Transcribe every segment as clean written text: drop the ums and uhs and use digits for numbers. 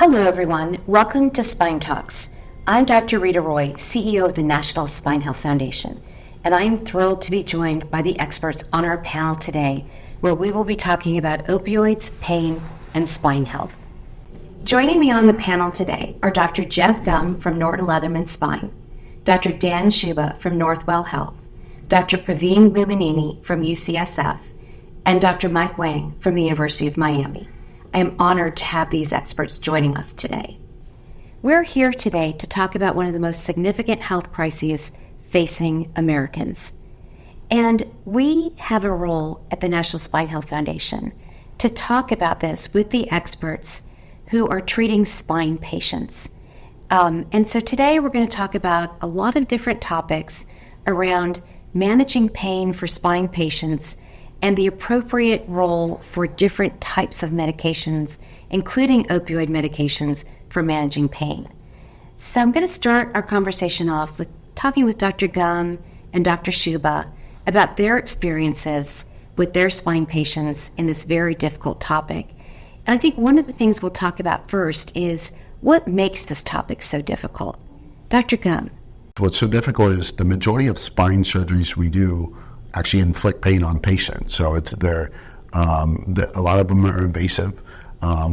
Hello, everyone. Welcome to Spine Talks. I'm Dr. Rita Roy, CEO of the National Spine Health Foundation, and I'm thrilled to be joined by the experts on our panel today, where we will be talking about opioids, pain, and spine health. Joining me on the panel today are Dr. Jeff Gum from Norton Leatherman Spine, Dr. Dan Shuba from Northwell Health, Dr. Praveen Bumanini from UCSF, and Dr. Mike Wang from the University of Miami. I am honored to have these experts joining us today. We're here today to talk about one of the most significant health crises facing Americans. And we have a role at the National Spine Health Foundation to talk about this with the experts who are treating spine patients. And so today we're going to talk about a lot of different topics around managing pain for spine patients and the appropriate role for different types of medications, including opioid medications, for managing pain. So I'm going to start our conversation off with talking with Dr. Gum and Dr. Shuba about their experiences with their spine patients in this very difficult topic. And I think one of the things we'll talk about first is what makes this topic so difficult. Dr. Gum. What's so difficult is the majority of spine surgeries we do actually inflict pain on patients. So it's a lot of them are invasive.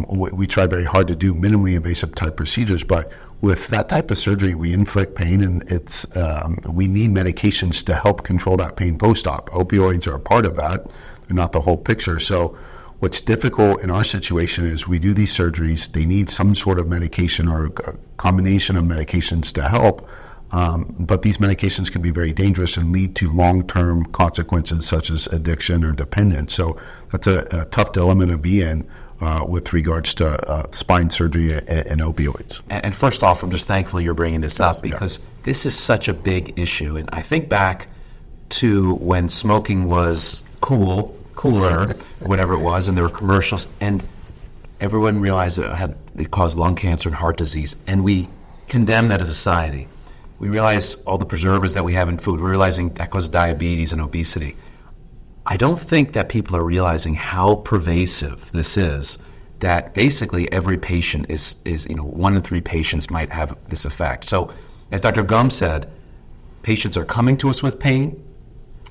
We try very hard to do minimally invasive type procedures, but with that type of surgery, we inflict pain, and we need medications to help control that pain post-op. Opioids are a part of that; they're not the whole picture. So what's difficult in our situation is we do these surgeries. They need some sort of medication or a combination of medications to help. But these medications can be very dangerous and lead to long-term consequences such as addiction or dependence. So that's a tough dilemma to be in with regards to spine surgery and opioids. And first off, I'm just thankful you're bringing this up because this is such a big issue. And I think back to when smoking was cooler, whatever it was, and there were commercials, and everyone realized it caused lung cancer and heart disease. And we condemned that as a society. We realize all the preservatives that we have in food. We're realizing that causes diabetes and obesity. I don't think that people are realizing how pervasive this is, that basically every patient is 1 in 3 patients might have this effect. So as Dr. Gum said, patients are coming to us with pain,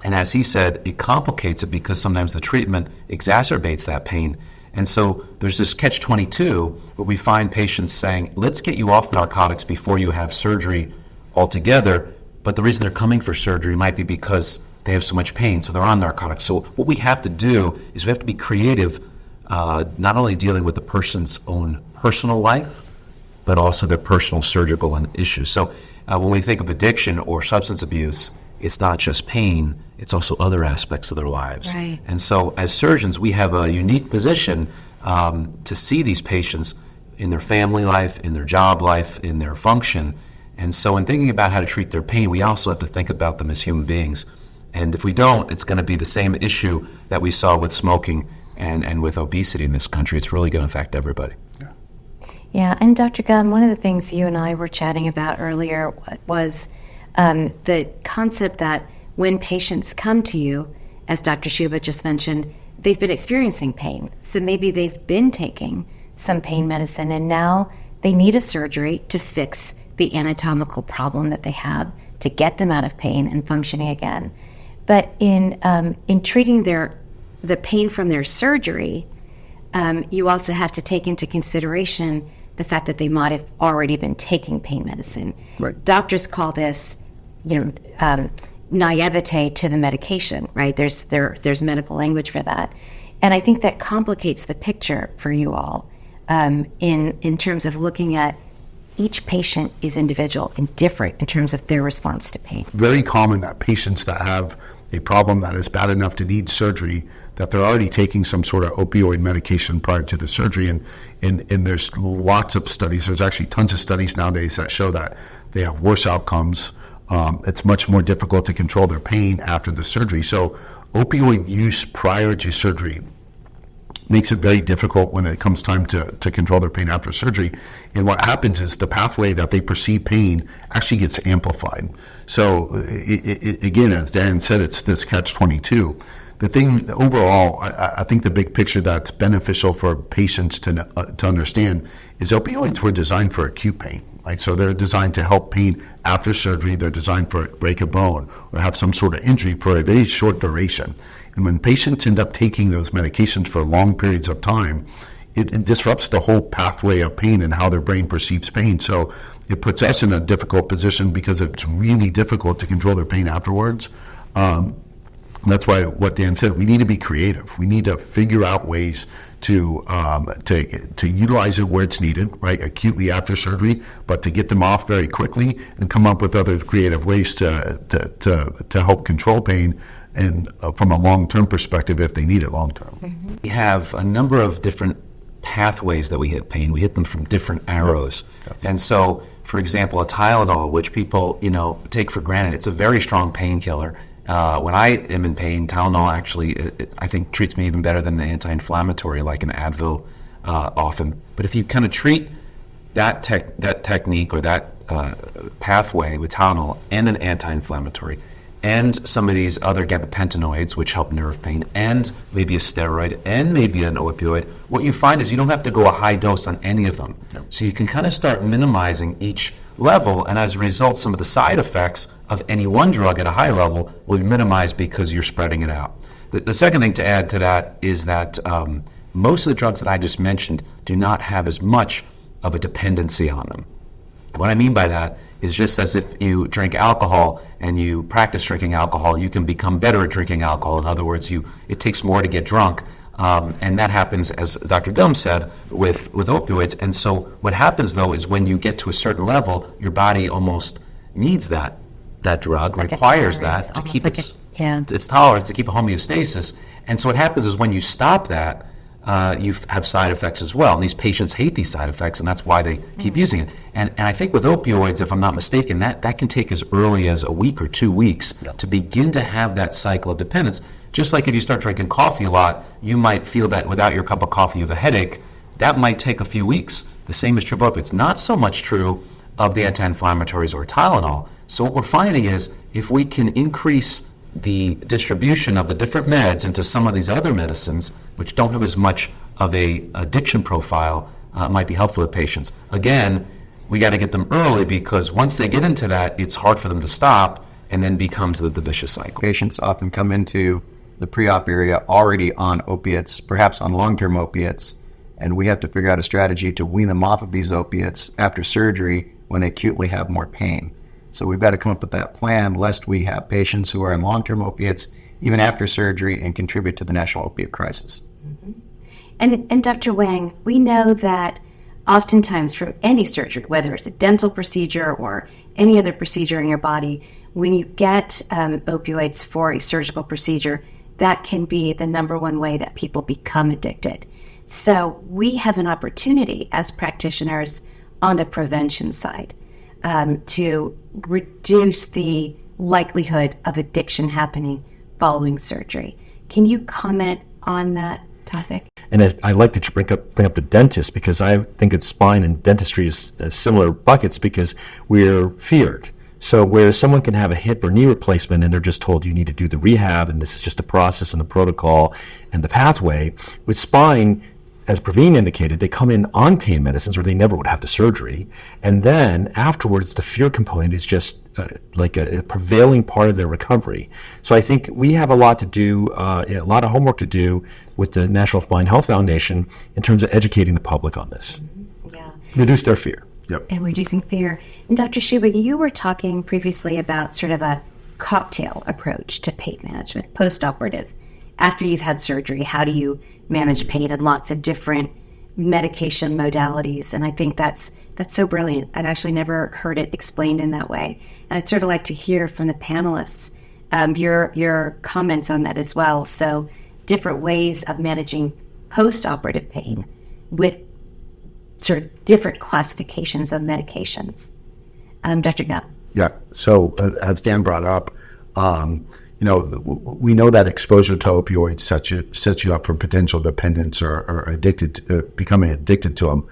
and as he said, it complicates it because sometimes the treatment exacerbates that pain. And so there's this catch-22 where we find patients saying, let's get you off narcotics before you have surgery altogether, but the reason they're coming for surgery might be because they have so much pain, so they're on narcotics. So what we have to do is we have to be creative, not only dealing with the person's own personal life, but also their personal surgical issues. So when we think of addiction or substance abuse, it's not just pain, it's also other aspects of their lives. Right. And so as surgeons, we have a unique position to see these patients in their family life, in their job life, in their function. And so in thinking about how to treat their pain, we also have to think about them as human beings. And if we don't, it's going to be the same issue that we saw with smoking and with obesity in this country. It's really going to affect everybody. Yeah, and Dr. Gum, one of the things you and I were chatting about earlier was the concept that when patients come to you, as Dr. Shuba just mentioned, they've been experiencing pain. So maybe they've been taking some pain medicine, and now they need a surgery to fix the anatomical problem that they have to get them out of pain and functioning again. But in treating the pain from their surgery, you also have to take into consideration the fact that they might have already been taking pain medicine. Right. Doctors call this, naivete to the medication, right? There's medical language for that, and I think that complicates the picture for you all in terms of looking at each patient is individual and different in terms of their response to pain. Very common that patients that have a problem that is bad enough to need surgery, that they're already taking some sort of opioid medication prior to the surgery. And there's lots of studies. There's actually tons of studies nowadays that show that they have worse outcomes. It's much more difficult to control their pain after the surgery. So opioid use prior to surgery makes it very difficult when it comes time to control their pain after surgery. And what happens is the pathway that they perceive pain actually gets amplified. So again, as Dan said, it's this catch-22. the thing overall, I think the big picture that's beneficial for patients to understand is opioids were designed for acute pain. Right? So they're designed to help pain after surgery. They're designed for break a bone or have some sort of injury for a very short duration. And when patients end up taking those medications for long periods of time, it disrupts the whole pathway of pain and how their brain perceives pain. So it puts us in a difficult position because it's really difficult to control their pain afterwards. That's why what Dan said, we need to be creative. We need to figure out ways to utilize it where it's needed, right, acutely after surgery, but to get them off very quickly and come up with other creative ways to help control pain and from a long-term perspective if they need it long-term. We have a number of different pathways that we hit pain. We hit them from different arrows. Yes. And so, for example, a Tylenol, which people, take for granted, it's a very strong painkiller. When I am in pain, Tylenol actually, I think, treats me even better than an anti-inflammatory like an Advil often. But if you kind of treat that technique or that pathway with Tylenol and an anti-inflammatory and some of these other gabapentinoids, which help nerve pain, and maybe a steroid, and maybe an opioid, what you find is you don't have to go a high dose on any of them. Yep. So you can kind of start minimizing each level, and as a result, some of the side effects of any one drug at a high level will be minimized because you're spreading it out. The second thing to add to that is that most of the drugs that I just mentioned do not have as much of a dependency on them. What I mean by that is just as if you drink alcohol and you practice drinking alcohol, you can become better at drinking alcohol. In other words, it takes more to get drunk. And that happens, as Dr. Gum said, with opioids. And so what happens, though, is when you get to a certain level, your body almost needs that drug, like requires that to keep its tolerance, to keep a homeostasis. And so what happens is when you stop that, you have side effects as well. And these patients hate these side effects, and that's why they keep using it. And I think with opioids, if I'm not mistaken, that can take as early as a week or 2 weeks to begin to have that cycle of dependence. Just like if you start drinking coffee a lot, you might feel that without your cup of coffee you have a headache. That might take a few weeks. The same is true of opioids. Not so much true of the anti-inflammatories or Tylenol. So what we're finding is if we can increase the distribution of the different meds into some of these other medicines, which don't have as much of a addiction profile, might be helpful to patients. Again, we got to get them early because once they get into that, it's hard for them to stop and then becomes the vicious cycle. Patients often come into the pre-op area already on opiates, perhaps on long-term opiates, and we have to figure out a strategy to wean them off of these opiates after surgery when they acutely have more pain. So we've got to come up with that plan lest we have patients who are on long-term opiates even after surgery and contribute to the national opiate crisis. Mm-hmm. And Dr. Wang, we know that oftentimes for any surgery, whether it's a dental procedure or any other procedure in your body, when you get opioids for a surgical procedure, that can be the number one way that people become addicted. So we have an opportunity as practitioners on the prevention side to reduce the likelihood of addiction happening following surgery. Can you comment on that topic? And I like that you bring up the dentist, because I think that spine and dentistry is similar buckets because we're feared. So where someone can have a hip or knee replacement and they're just told you need to do the rehab and this is just a process and the protocol and the pathway, with spine, as Praveen indicated, they come in on pain medicines or they never would have the surgery. And then afterwards, the fear component is just like a prevailing part of their recovery. So I think we have a lot to do, a lot of homework to do with the National Spine Health Foundation in terms of educating the public on this. Yeah. Reduce their fear. Yep. And reducing fear. And Dr. Schuber, you were talking previously about sort of a cocktail approach to pain management, post-operative. After you've had surgery, how do you manage pain and lots of different medication modalities? And I think that's so brilliant. I've actually never heard it explained in that way. And I'd sort of like to hear from the panelists your comments on that as well. So different ways of managing post-operative pain with sort of different classifications of medications. Dr. Gutt. Yeah. So as Dan brought up, we know that exposure to opioids sets you up for potential dependence or becoming addicted to them.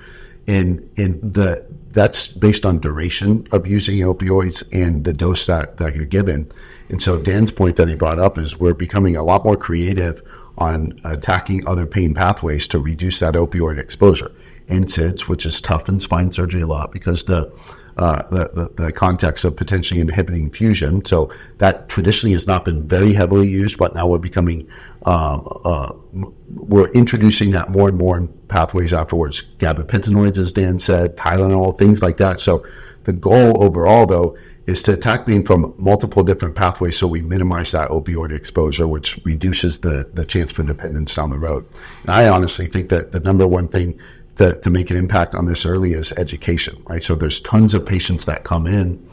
That's based on duration of using opioids and the dose that you're given. And so Dan's point that he brought up is we're becoming a lot more creative on attacking other pain pathways to reduce that opioid exposure. NSAIDs, which is tough in spine surgery a lot because the context of potentially inhibiting fusion. So that traditionally has not been very heavily used, but now we're becoming, we're introducing that more and more in pathways afterwards. Gabapentinoids, as Dan said, Tylenol, things like that. So the goal overall, though, is to attack pain from multiple different pathways so we minimize that opioid exposure, which reduces the chance for dependence down the road. And I honestly think that the number one thing to make an impact on this early is education, right? So there's tons of patients that come in,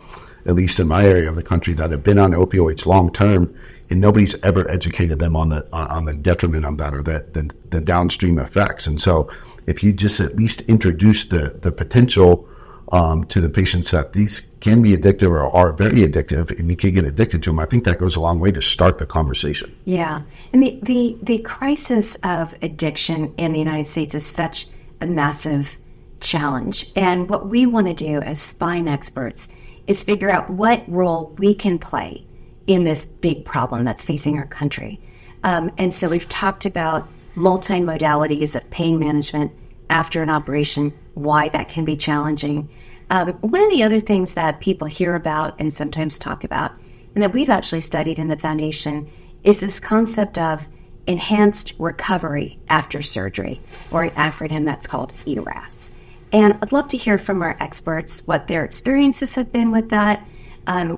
at least in my area of the country, that have been on opioids long term, and nobody's ever educated them on the detriment of that or the downstream effects. And so if you just at least introduce the potential to the patients that these can be addictive or are very addictive, and you can get addicted to them, I think that goes a long way to start the conversation. Yeah, and the crisis of addiction in the United States is such a massive challenge. And what we want to do as spine experts is figure out what role we can play in this big problem that's facing our country. And so we've talked about multimodalities of pain management after an operation, why that can be challenging. One of the other things that people hear about and sometimes talk about, and that we've actually studied in the foundation, is this concept of enhanced recovery after surgery, or an acronym that's called ERAS. And I'd love to hear from our experts what their experiences have been with that,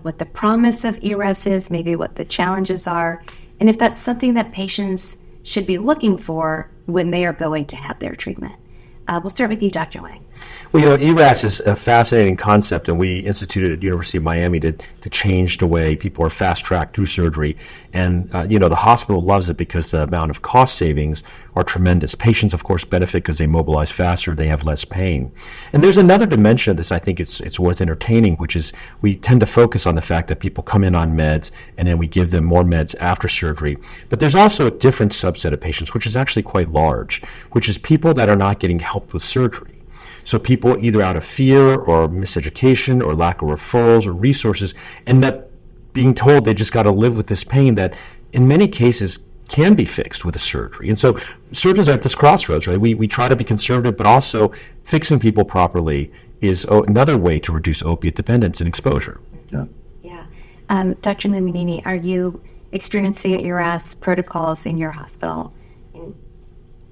what the promise of ERAS is, maybe what the challenges are, and if that's something that patients should be looking for when they are going to have their treatment. We'll start with you, Dr. Wang. Well, ERAS is a fascinating concept, and we instituted at the University of Miami to change the way people are fast-tracked through surgery. And, the hospital loves it because the amount of cost savings are tremendous. Patients, of course, benefit because they mobilize faster, they have less pain. And there's another dimension of this I think it's worth entertaining, which is we tend to focus on the fact that people come in on meds, and then we give them more meds after surgery. But there's also a different subset of patients, which is actually quite large, which is people that are not getting help with surgery. So people either out of fear or miseducation or lack of referrals or resources end up being told they just got to live with this pain that in many cases can be fixed with a surgery. And so surgeons are at this crossroads, right? We try to be conservative, but also fixing people properly is another way to reduce opiate dependence and exposure. Yeah. Dr. Miminini, are you experiencing ERAS protocols in your hospital?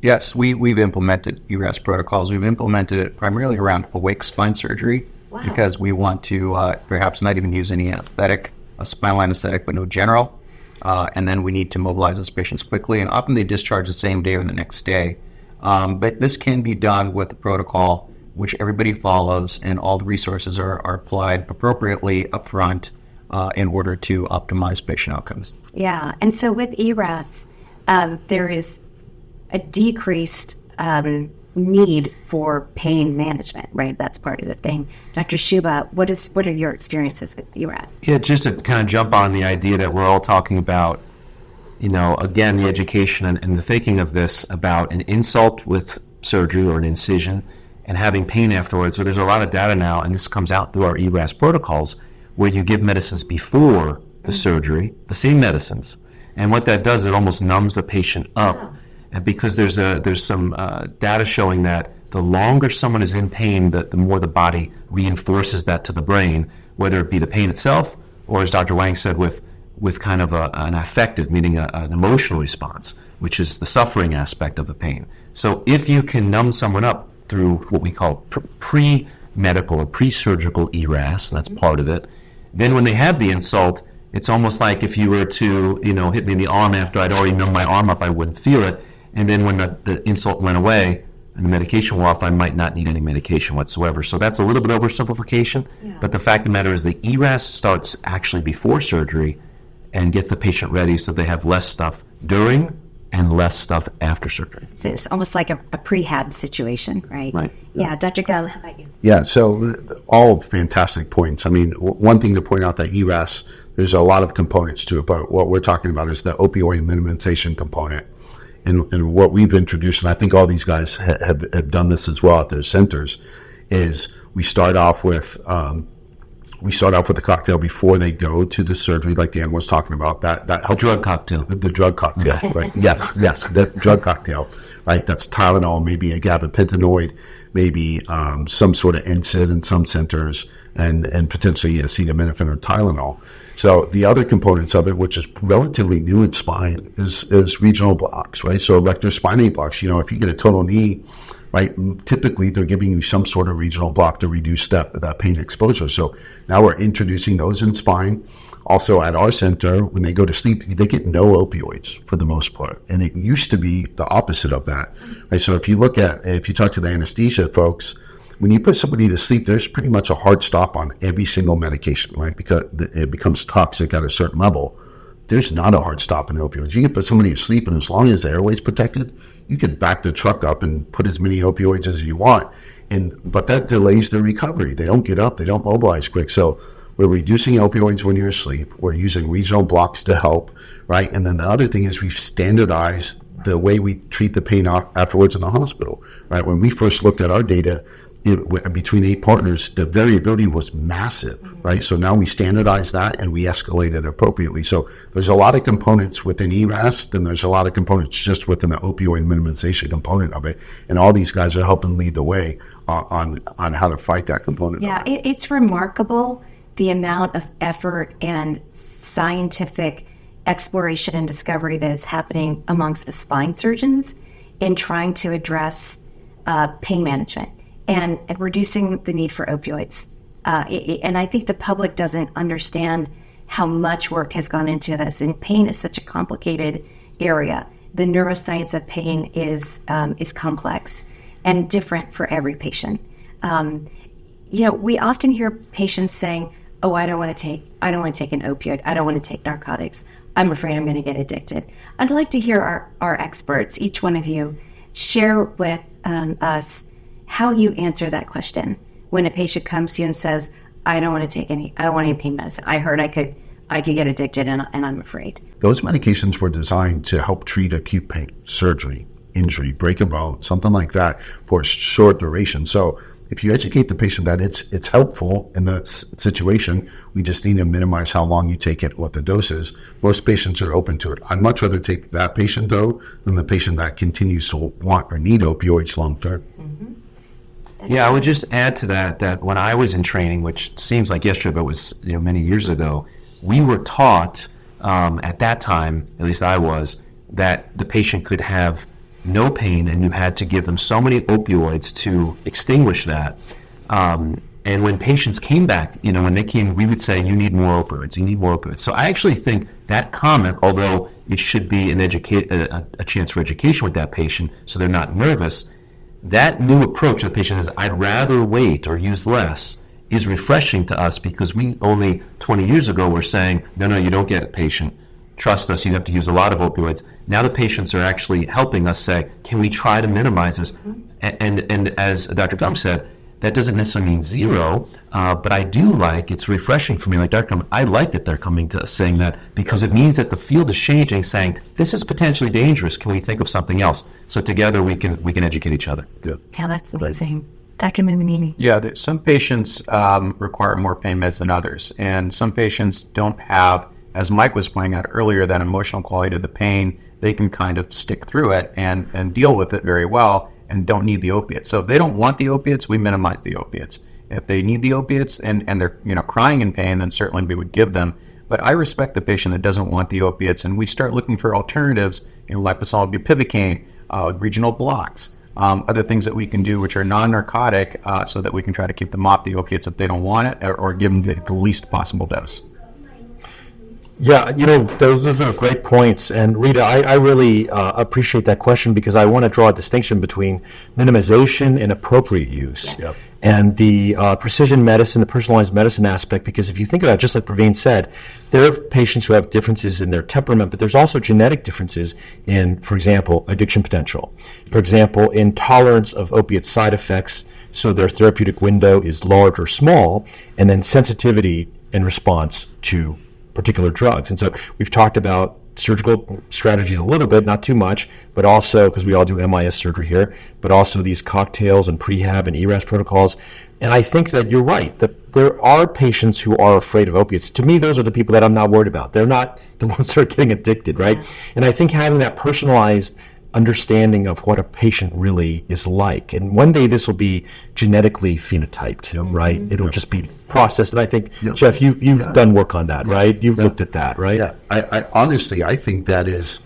Yes, we've implemented ERAS protocols. We've implemented it primarily around awake spine surgery because we want to perhaps not even use any anesthetic, a spinal anesthetic, but no general. And then we need to mobilize those patients quickly, and often they discharge the same day or the next day. But this can be done with the protocol, which everybody follows, and all the resources are applied appropriately upfront in order to optimize patient outcomes. Yeah, and so with ERAS, there is a decreased need for pain management, right? That's part of the thing. Dr. Shuba, what are your experiences with ERAS? Yeah, just to kind of jump on the idea that we're all talking about, again, the education and the thinking of this about an insult with surgery or an incision and having pain afterwards. So there's a lot of data now, and this comes out through our ERAS protocols, where you give medicines before the surgery, the same medicines. And what that does, it almost numbs the patient up. Oh. And because there's some data showing that the longer someone is in pain, the more the body reinforces that to the brain, whether it be the pain itself, or as Dr. Wang said, with kind of an affective, meaning an emotional response, which is the suffering aspect of the pain. So if you can numb someone up through what we call pre-medical or pre-surgical ERAS, that's part of it, then when they have the insult, it's almost like if you were to, hit me in the arm after I'd already numbed my arm up, I wouldn't feel it. And then when the insult went away and the medication wore off, I might not need any medication whatsoever. So that's a little bit oversimplification. Yeah. But the fact of the matter is the ERAS starts actually before surgery and gets the patient ready so they have less stuff during and less stuff after surgery. So it's almost like a prehab situation, right? Right. Yeah. Dr. Gall, how about you? Yeah, so all fantastic points. I mean, one thing to point out that ERAS, there's a lot of components to it, but what we're talking about is the opioid minimization component. and what we've introduced, and I think all these guys have done this as well at their centers, is we start off with the cocktail before they go to the surgery, like Dan was talking about. That helps. Drug cocktail. The drug cocktail, right? Yes, the drug cocktail, right? That's Tylenol, maybe a gabapentinoid, maybe some sort of NSAID in some centers, and potentially acetaminophen or Tylenol. So the other components of it, which is relatively new in spine, is regional blocks, right? So erector spinae blocks. If you get a total knee, right, typically they're giving you some sort of regional block to reduce that pain exposure. So now we're introducing those in spine. Also at our center, when they go to sleep, they get no opioids for the most part. And it used to be the opposite of that, right? So if you talk to the anesthesia folks, when you put somebody to sleep, there's pretty much a hard stop on every single medication, right? Because it becomes toxic at a certain level. There's not a hard stop in opioids. You can put somebody to sleep, and as long as the airway's protected, you can back the truck up and put as many opioids as you want. But that delays their recovery. They don't get up. They don't mobilize quick. So we're reducing opioids when you're asleep. We're using regional blocks to help, right? And then the other thing is we've standardized the way we treat the pain afterwards in the hospital, right? When we first looked at our data, between 8 partners, the variability was massive, right? So now we standardize that and we escalate it appropriately. So there's a lot of components within ERAS, and there's a lot of components just within the opioid minimization component of it. And all these guys are helping lead the way on how to fight that component. Yeah, it's remarkable the amount of effort and scientific exploration and discovery that is happening amongst the spine surgeons in trying to address pain management and reducing the need for opioids. And I think the public doesn't understand how much work has gone into this. And pain is such a complicated area. The neuroscience of pain is complex and different for every patient. We often hear patients saying, "Oh, I don't want to take an opioid. I don't want to take narcotics. I'm afraid I'm going to get addicted." I'd like to hear our experts, each one of you, share with us how you answer that question when a patient comes to you and says, I don't want any pain medicine. I heard I could get addicted and I'm afraid. Those medications were designed to help treat acute pain, surgery, injury, break a bone, something like that for a short duration. So if you educate the patient that it's helpful in that situation, we just need to minimize how long you take it, what the dose is. Most patients are open to it. I'd much rather take that patient, though, than the patient that continues to want or need opioids long term. Yeah, I would just add to that when I was in training, which seems like yesterday, but was many years ago, we were taught at that time, at least I was, that the patient could have no pain and you had to give them so many opioids to extinguish that. And when patients came back, when they came, we would say, you need more opioids. So I actually think that comment, although it should be a chance for education with that patient so they're not nervous, that new approach of the patient is, I'd rather wait or use less, is refreshing to us, because we only 20 years ago were saying, no, you don't get it, patient. Trust us, you have to use a lot of opioids. Now the patients are actually helping us say, can we try to minimize this? And as Dr. Gum said, that doesn't necessarily mean zero, but I do it's refreshing for me, like Dr. Gum, I like that they're coming to us saying that, because it means that the field is changing, saying, this is potentially dangerous, can we think of something else? So together we can educate each other. Good. Yeah, that's amazing. Dr. Miminini. Yeah, some patients require more pain meds than others, and some patients don't have, as Mike was pointing out earlier, that emotional quality to the pain. They can kind of stick through it and deal with it very well and don't need the opiates. So if they don't want the opiates, we minimize the opiates. If they need the opiates and they're crying in pain, then certainly we would give them. But I respect the patient that doesn't want the opiates, and we start looking for alternatives, liposomal bupivacaine, regional blocks, other things that we can do which are non-narcotic, so that we can try to keep them off the opiates if they don't want it, or give them the least possible dose. Yeah, those are great points. And Rita, I really appreciate that question, because I want to draw a distinction between minimization and appropriate use. Yep. And the precision medicine, the personalized medicine aspect, because if you think about it, just like Praveen said, there are patients who have differences in their temperament, but there's also genetic differences in, for example, addiction potential. For example, in tolerance of opiate side effects, so their therapeutic window is large or small, and then sensitivity in response to particular drugs. And so we've talked about surgical strategies a little bit, not too much, but also, because we all do MIS surgery here, but also these cocktails and prehab and ERAS protocols. And I think that you're right, that there are patients who are afraid of opiates. To me, those are the people that I'm not worried about. They're not the ones that are getting addicted, right? Yeah. And I think having that personalized understanding of what a patient really is like. And one day this will be genetically phenotyped, right? It'll just be processed. And I think, Jeff, you've done work on that, right? You've looked at that, right? Yeah, I honestly, I think that is,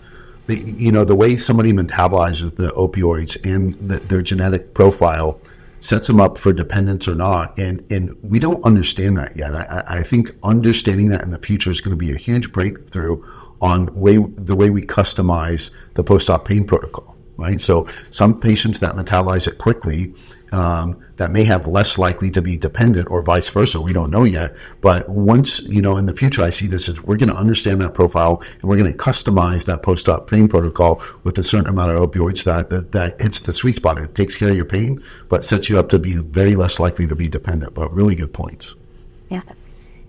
the way somebody metabolizes the opioids and their genetic profile sets them up for dependence or not. And we don't understand that yet. I think understanding that in the future is going to be a huge breakthrough on the way we customize the post-op pain protocol, right? So some patients that metabolize it quickly, that may have less likely to be dependent, or vice versa. We don't know yet. But once, in the future, I see this as we're going to understand that profile, and we're going to customize that post-op pain protocol with a certain amount of opioids that hits the sweet spot. It takes care of your pain, but sets you up to be very less likely to be dependent. But really good points. Yeah.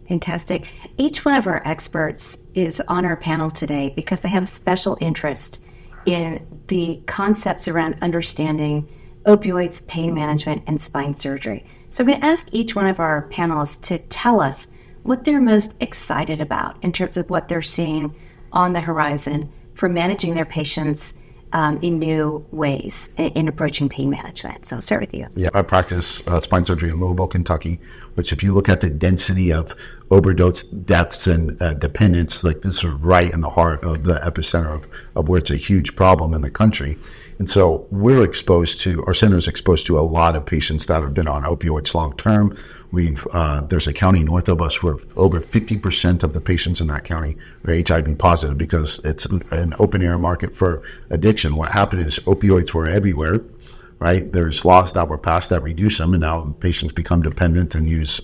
Fantastic. Each one of our experts is on our panel today because they have a special interest in the concepts around understanding opioids, pain management, and spine surgery. So I'm going to ask each one of our panelists to tell us what they're most excited about in terms of what they're seeing on the horizon for managing their patients in new ways in approaching pain management. So I'll start with you. Yeah, I practice spine surgery in Louisville, Kentucky, which if you look at the density of overdose deaths and dependence, like this is right in the heart of the epicenter of where it's a huge problem in the country. And so our center is exposed to a lot of patients that have been on opioids long term. There's a county north of us where over 50% of the patients in that county are HIV positive because it's an open air market for addiction. What happened is opioids were everywhere, right? There's laws that were passed that reduce them, and now patients become dependent and use,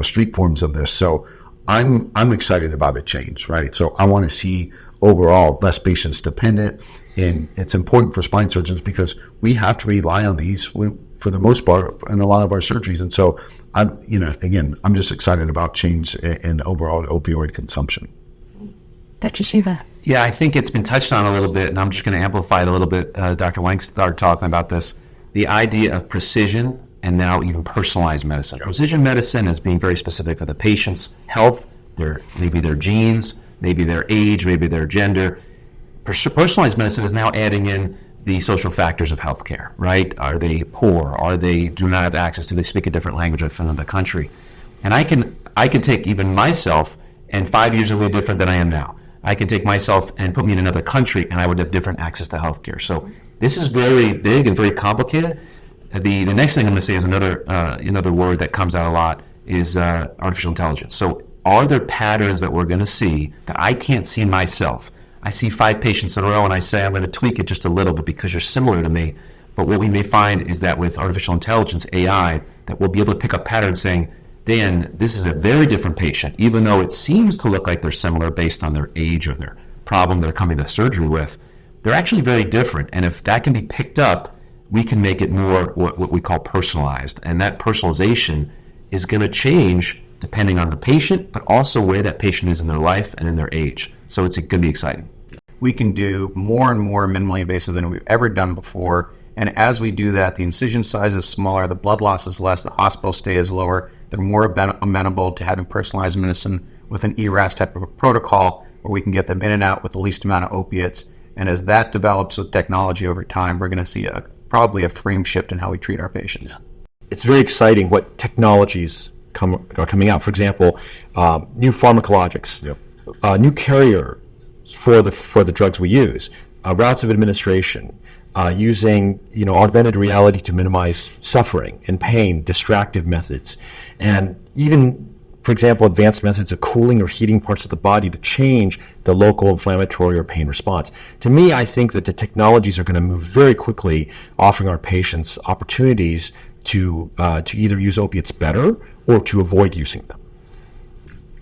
street forms of this. So I'm excited about a change, right? So I want to see overall less patients dependent. And it's important for spine surgeons because we have to rely on these for the most part in a lot of our surgeries. And so I'm just excited about change in overall opioid consumption. Dr. Shiva. Yeah, I think it's been touched on a little bit, and I'm just going to amplify it a little bit. Dr. Wank started talking about this, the idea of precision and now even personalized medicine. Precision medicine is being very specific for the patient's health, maybe their genes, maybe their age, maybe their gender. Personalized medicine is now adding in the social factors of healthcare, right? Are they poor? Do not have access? Do they speak a different language from another country? And I can take even myself, and 5 years will be different than I am now. I can take myself and put me in another country, and I would have different access to healthcare. So this is very big and very complicated. The next thing I'm going to say is another word that comes out a lot is artificial intelligence. So are there patterns that we're going to see that I can't see myself? I see 5 patients in a row and I say, I'm going to tweak it just a little bit because you're similar to me. But what we may find is that with artificial intelligence, AI, that we'll be able to pick up patterns saying, Dan, this is a very different patient, even though it seems to look like they're similar based on their age or their problem they're coming to surgery with. They're actually very different. And if that can be picked up, we can make it more what we call personalized. And that personalization is going to change depending on the patient, but also where that patient is in their life and in their age. So it's going to be exciting. We can do more and more minimally invasive than we've ever done before. And as we do that, the incision size is smaller, the blood loss is less, the hospital stay is lower. They're more amenable to having personalized medicine with an ERAS type of a protocol where we can get them in and out with the least amount of opiates. And as that develops with technology over time, we're going to see probably a frame shift in how we treat our patients. It's very exciting what technologies are coming out. For example, new pharmacologics, new carrier for the drugs we use, routes of administration, using augmented reality to minimize suffering and pain, distractive methods, and even, for example, advanced methods of cooling or heating parts of the body to change the local inflammatory or pain response. To me, I think that the technologies are going to move very quickly, offering our patients opportunities to either use opiates better or to avoid using them.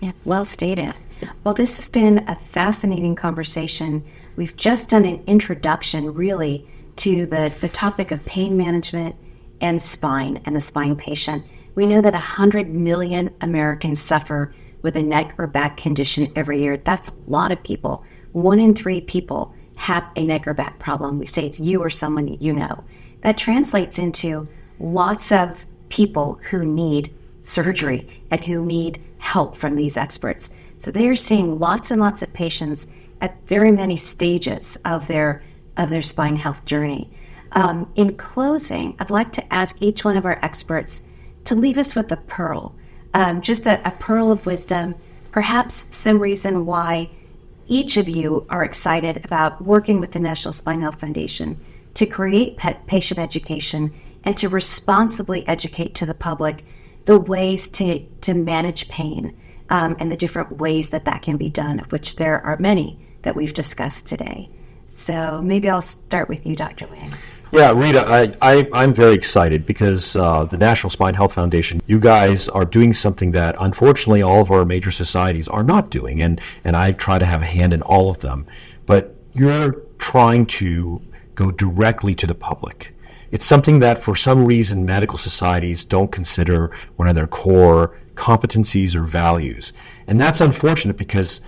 Yeah, well stated. Well, this has been a fascinating conversation. We've just done an introduction, really, to the topic of pain management and spine and the spine patient. We know that 100 million Americans suffer with a neck or back condition every year. That's a lot of people. 1 in 3 people have a neck or back problem. We say it's you or someone you know. That translates into lots of people who need surgery and who need help from these experts. So they are seeing lots and lots of patients at very many stages of their spine health journey. In closing, I'd like to ask each one of our experts to leave us with a pearl, just a pearl of wisdom, perhaps some reason why each of you are excited about working with the National Spine Health Foundation to create patient education and to responsibly educate to the public the ways to manage pain and the different ways that can be done, of which there are many that we've discussed today. So maybe I'll start with you, Dr. Wang. Yeah, Rita, I'm very excited because the National Spine Health Foundation, you guys are doing something that unfortunately all of our major societies are not doing, and I try to have a hand in all of them. But you're trying to go directly to the public. It's something that for some reason medical societies don't consider one of their core competencies or values. And that's unfortunate because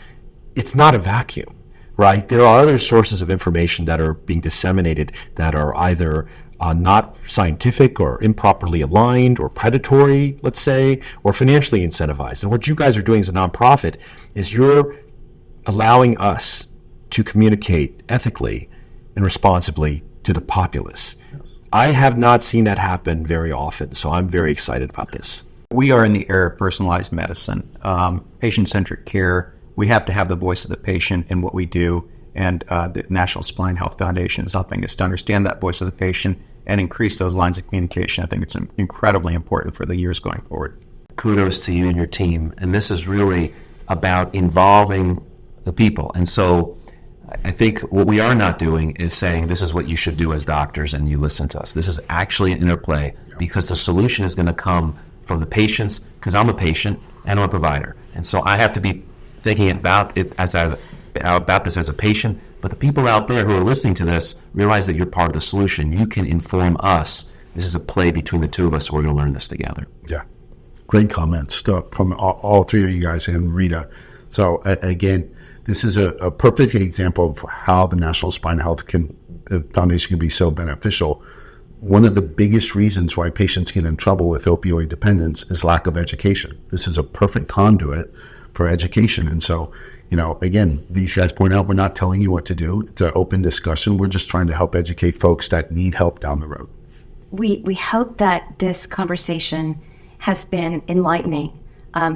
it's not a vacuum. Right? There are other sources of information that are being disseminated that are either not scientific or improperly aligned or predatory, let's say, or financially incentivized. And what you guys are doing as a nonprofit is you're allowing us to communicate ethically and responsibly to the populace. Yes. I have not seen that happen very often, so I'm very excited about this. We are in the era of personalized medicine, patient-centric care. We have to have the voice of the patient in what we do, and the National Spine Health Foundation is helping us to understand that voice of the patient and increase those lines of communication. I think it's incredibly important for the years going forward. Kudos to you and your team. And this is really about involving the people. And so I think what we are not doing is saying this is what you should do as doctors and you listen to us. This is actually an interplay because the solution is going to come from the patients, because I'm a patient and I'm a provider. And so I have to be thinking about this as a patient, but the people out there who are listening to this realize that you're part of the solution. You can inform us. This is a play between the two of us. We're going to learn this together. Yeah, great comments from all three of you guys and Rita. So again, this is a perfect example of how the National Spine Health Foundation can be so beneficial. One of the biggest reasons why patients get in trouble with opioid dependence is lack of education. This is a perfect conduit for education. And so, again, these guys point out we're not telling you what to do. It's an open discussion. We're just trying to help educate folks that need help down the road. We hope that this conversation has been enlightening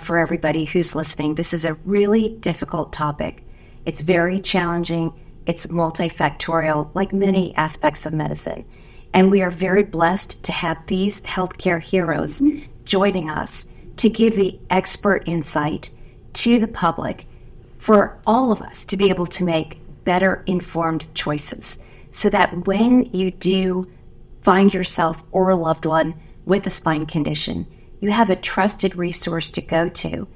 for everybody who's listening. This is a really difficult topic. It's very challenging. It's multifactorial, like many aspects of medicine. And we are very blessed to have these healthcare heroes joining us to give the expert insight to the public for all of us to be able to make better informed choices so that when you do find yourself or a loved one with a spine condition, you have a trusted resource to go to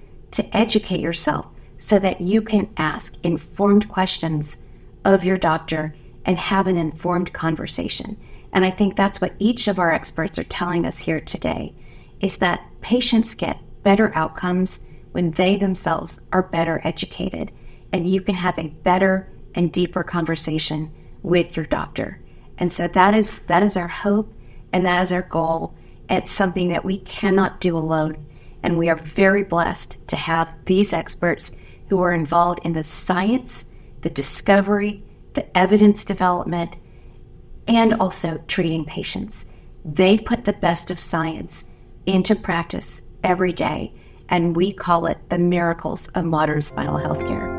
educate yourself so that you can ask informed questions of your doctor and have an informed conversation. And I think that's what each of our experts are telling us here today, is that patients get better outcomes when they themselves are better educated, and you can have a better and deeper conversation with your doctor. And so that is our hope, and that is our goal. It's something that we cannot do alone, and we are very blessed to have these experts who are involved in the science, the discovery, the evidence development, and also treating patients. They put the best of science into practice every day, and we call it the miracles of modern spinal health care.